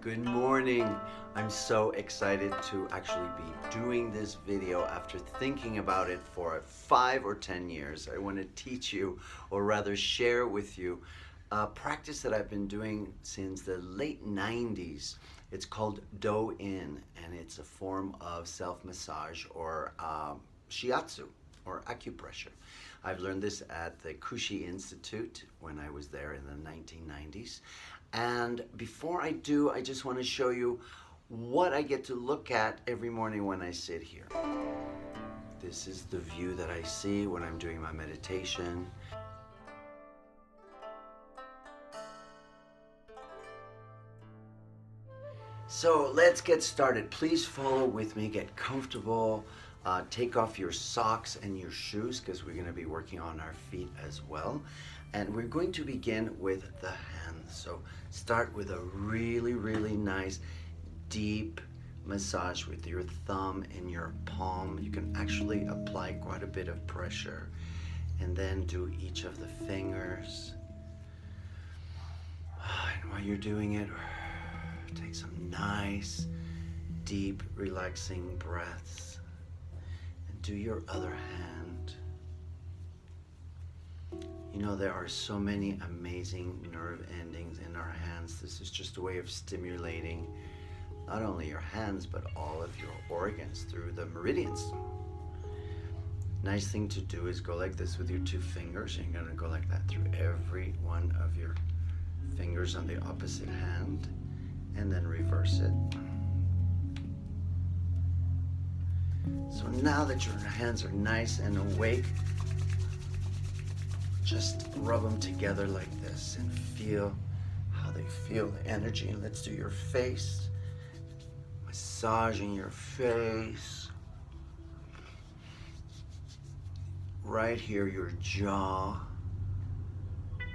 Good morning. I'm so excited to actually be doing this video after thinking about it for 5 or 10 years. I want to teach you, or rather share with you, a practice that I've been doing since the late 90s. It's called Do-In, and it's a form of self-massage or shiatsu or acupressure. I've learned this at the Kushi Institute when I was there in the 1990s. And before I do, I just want to show you what I get to look at every morning when I sit here. This is the view that I see when I'm doing my meditation. So let's get started. Please follow with me, get comfortable, take off your socks and your shoes because we're going to be working on our feet as well. And we're going to begin with the hands. So start with a really nice deep massage with your thumb and your palm. You can actually apply quite a bit of pressure. And then do each of the fingers. And while you're doing it, take some nice, deep, relaxing breaths. And do your other hand. You know, there are so many amazing nerve endings in our hands. This is just a way of stimulating not only your hands, but all of your organs through the meridians. Nice thing to do is go like this with your two fingers. You're gonna go like that through every one of your fingers on the opposite hand, and then reverse it. So now that your hands are nice and awake, just rub them together like this and feel how they feel the energy. And let's do your face. Massaging your face. Right here, your jaw.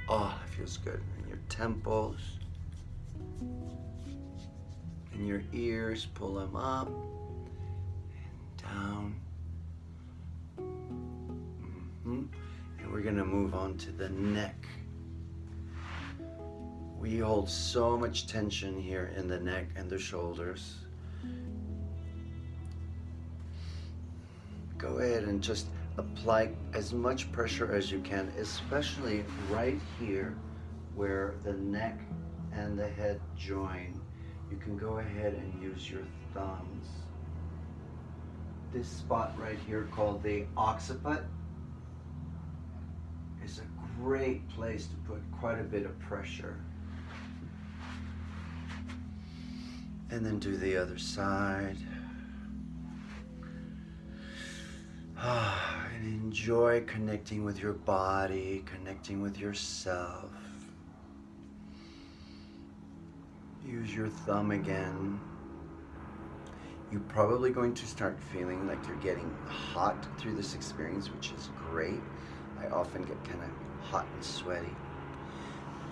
Oh, that feels good. And your temples. And your ears, pull them up and down. And we're gonna move on to the neck. We hold so much tension here in the neck and the shoulders. Go ahead and just apply as much pressure as you can, especially right here where the neck and the head join. You can go ahead and use your thumbs. This spot right here called the occiput is a great place to put quite a bit of pressure. And then do the other side. And enjoy connecting with your body, connecting with yourself. Use your thumb again. You're probably going to start feeling like you're getting hot through this experience, which is great. I often get kind of hot and sweaty.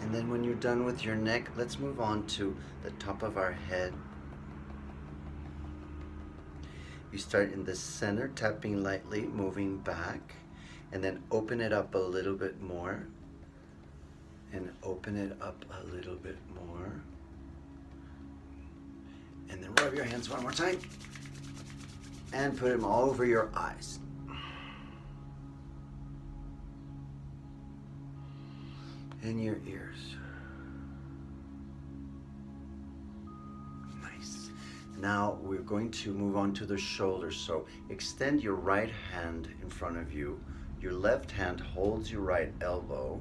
And then when you're done with your neck, let's move on to the top of our head. You start in the center, tapping lightly, moving back, and then open it up a little bit more, and open it up a little bit more. And then rub your hands one more time, and put them all over your eyes. And your ears. Nice. Now we're going to move on to the shoulders. So extend your right hand in front of you. Your left hand holds your right elbow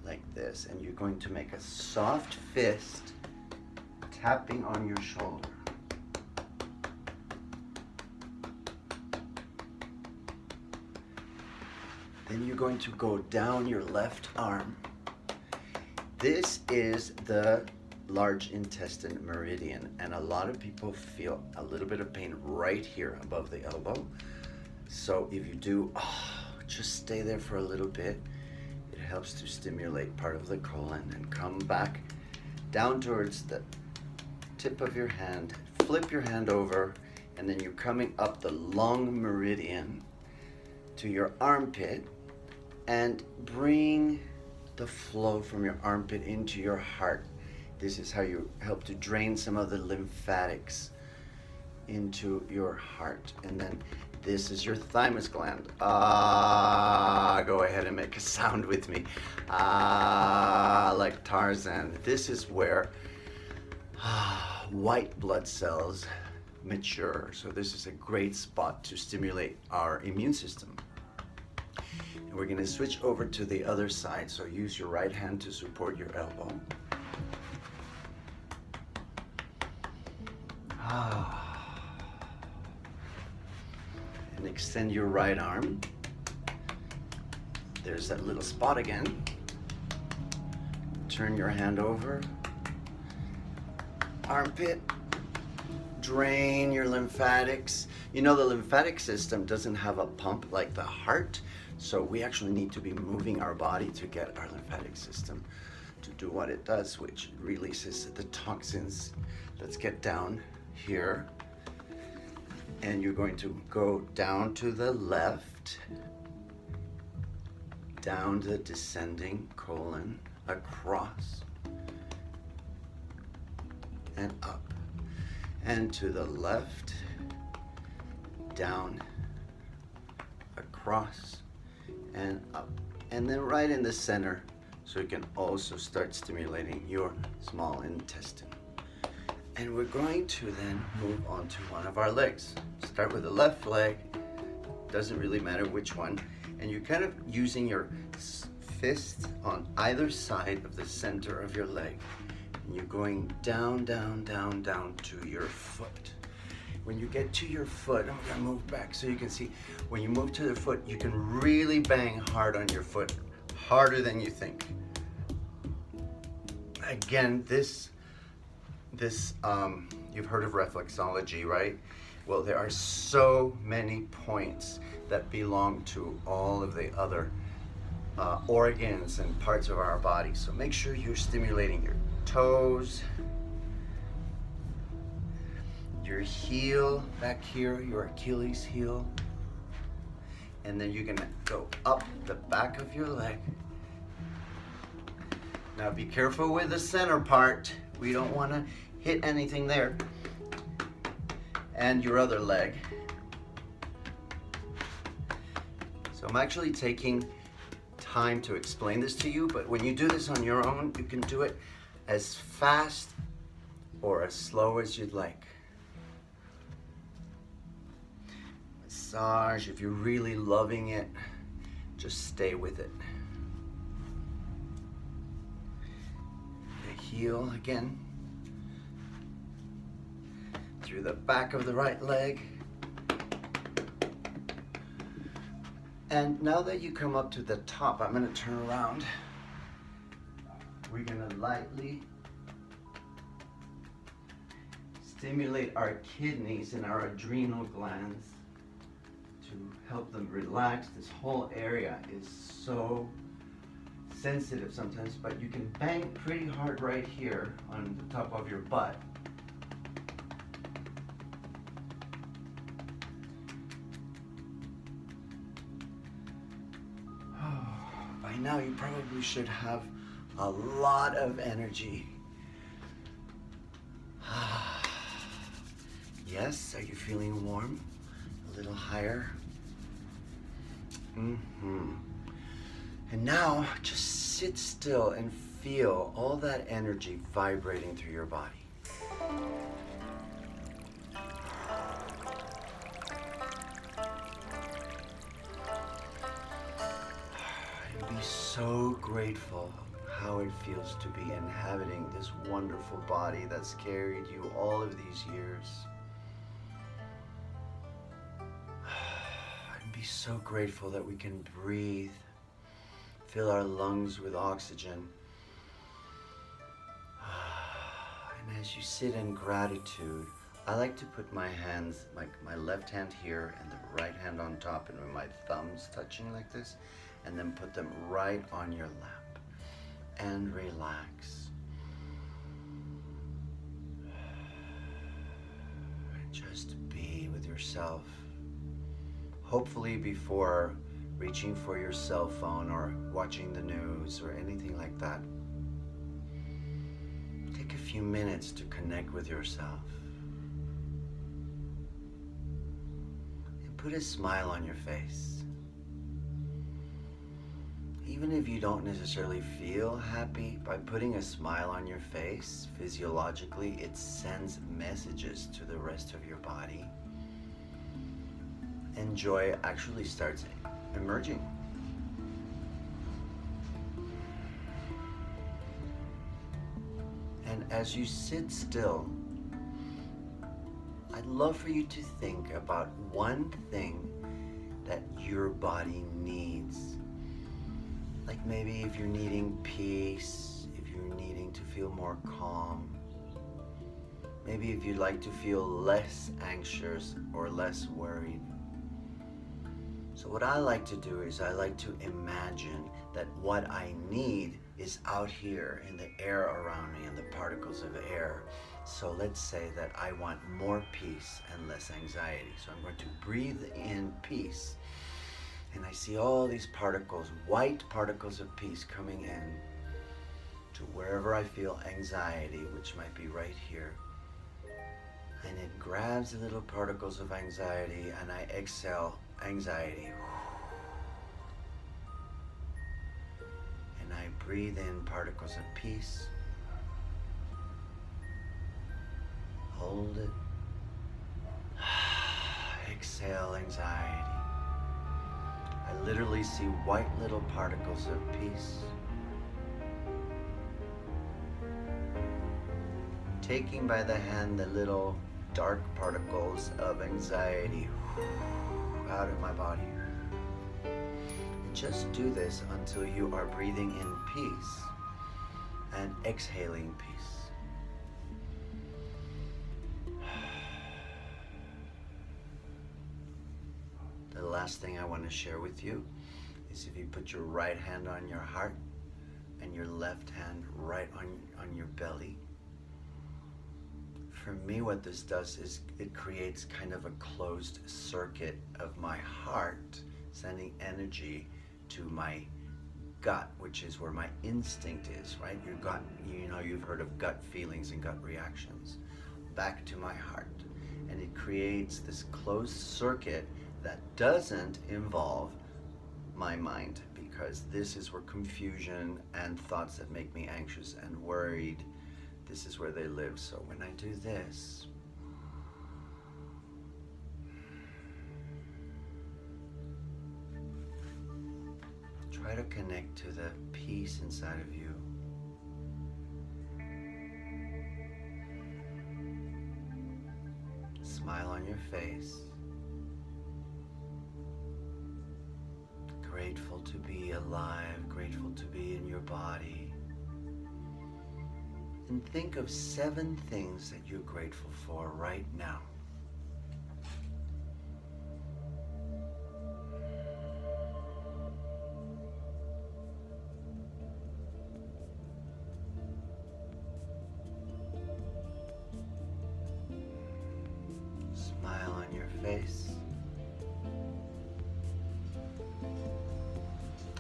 like this, and you're going to make a soft fist tapping on your shoulder. Then you're going to go down your left arm. This is the large intestine meridian, and a lot of people feel a little bit of pain right here above the elbow. So if you do, just stay there for a little bit. It helps to stimulate part of the colon, and come back down towards the tip of your hand. Flip your hand over, and then you're coming up the long meridian to your armpit, and bring the flow from your armpit into your heart. This is how you help to drain some of the lymphatics into your heart. And then this is your thymus gland. Go ahead and make a sound with me. Like Tarzan. This is where white blood cells mature. So this is a great spot to stimulate our immune system. And we're going to switch over to the other side. So use your right hand to support your elbow. And extend your right arm. There's that little spot again. Turn your hand over. Armpit. Drain your lymphatics. You know, the lymphatic system doesn't have a pump like the heart, so we actually need to be moving our body to get our lymphatic system to do what it does, which releases the toxins. Let's get down here. And you're going to go down to the left, down the descending colon, across, and up. And to the left, down, across, and up. And then right in the center, so you can also start stimulating your small intestine. And we're going to then move on to one of our legs. Start with the left leg, doesn't really matter which one. And you're kind of using your fist on either side of the center of your leg. And you're going down, down, down, down to your foot. When you get to your foot, I'm gonna move back so you can see, when you move to the foot, you can really bang hard on your foot, harder than you think. Again, this you've heard of reflexology, right? Well, there are so many points that belong to all of the other organs and parts of our body. So make sure you're stimulating your toes, your heel back here, your Achilles heel. And then you're gonna go up the back of your leg. Now be careful with the center part. We don't wanna hit anything there. And your other leg. So I'm actually taking time to explain this to you, but when you do this on your own, you can do it as fast or as slow as you'd like. Massage, if you're really loving it, just stay with it. The heel again. Through the back of the right leg. And now that you come up to the top, I'm going to turn around. We're going to lightly stimulate our kidneys and our adrenal glands to help them relax. This whole area is so sensitive sometimes, but you can bang pretty hard right here on the top of your butt. By now you probably should have a lot of energy. Yes, are you feeling warm? A little higher? And now just sit still and feel all that energy vibrating through your body. Be so grateful how it feels to be inhabiting this wonderful body that's carried you all of these years. And be so grateful that we can breathe, fill our lungs with oxygen. And as you sit in gratitude, I like to put my hands, my left hand here and the right hand on top, and with my thumbs touching like this, and then put them right on your lap and relax. And just be with yourself. Hopefully before reaching for your cell phone or watching the news or anything like that, take a few minutes to connect with yourself. And put a smile on your face. Even if you don't necessarily feel happy, by putting a smile on your face, physiologically, it sends messages to the rest of your body. And joy actually starts emerging. And as you sit still, I'd love for you to think about one thing that your body needs. Like maybe if you're needing peace, if you're needing to feel more calm, maybe if you'd like to feel less anxious or less worried. So what I like to do is I like to imagine that what I need is out here in the air around me, in the particles of air. So let's say that I want more peace and less anxiety. So I'm going to breathe in peace. And I see all these particles, white particles of peace coming in to wherever I feel anxiety, which might be right here. And it grabs the little particles of anxiety and I exhale anxiety. And I breathe in particles of peace. Hold it. Exhale anxiety. I literally see white little particles of peace. Taking by the hand the little dark particles of anxiety out of my body. And just do this until you are breathing in peace and exhaling peace. The last thing I want to share with you is if you put your right hand on your heart and your left hand right on your belly. For me, what this does is it creates kind of a closed circuit of my heart, sending energy to my gut, which is where my instinct is, right? Your gut, you've heard of gut feelings and gut reactions. Back to my heart. And it creates this closed circuit that doesn't involve my mind, because this is where confusion and thoughts that make me anxious and worried, this is where they live. So when I do this, try to connect to the peace inside of you. Smile on your face. Grateful to be alive, grateful to be in your body. And think of 7 things that you're grateful for right now. Smile on your face.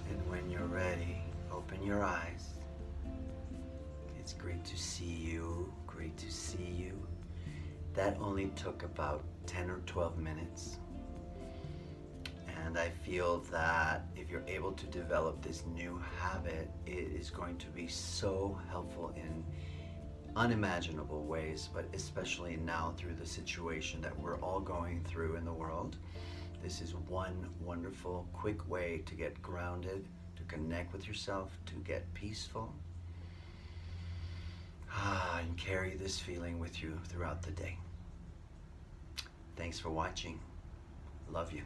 And when you're ready, open your eyes. It's great to see you, great to see you. That only took about 10 or 12 minutes. And I feel that if you're able to develop this new habit, it is going to be so helpful in unimaginable ways, but especially now through the situation that we're all going through in the world. This is one wonderful, quick way to get grounded, to connect with yourself, to get peaceful, and carry this feeling with you throughout the day. Thanks for watching. Love you.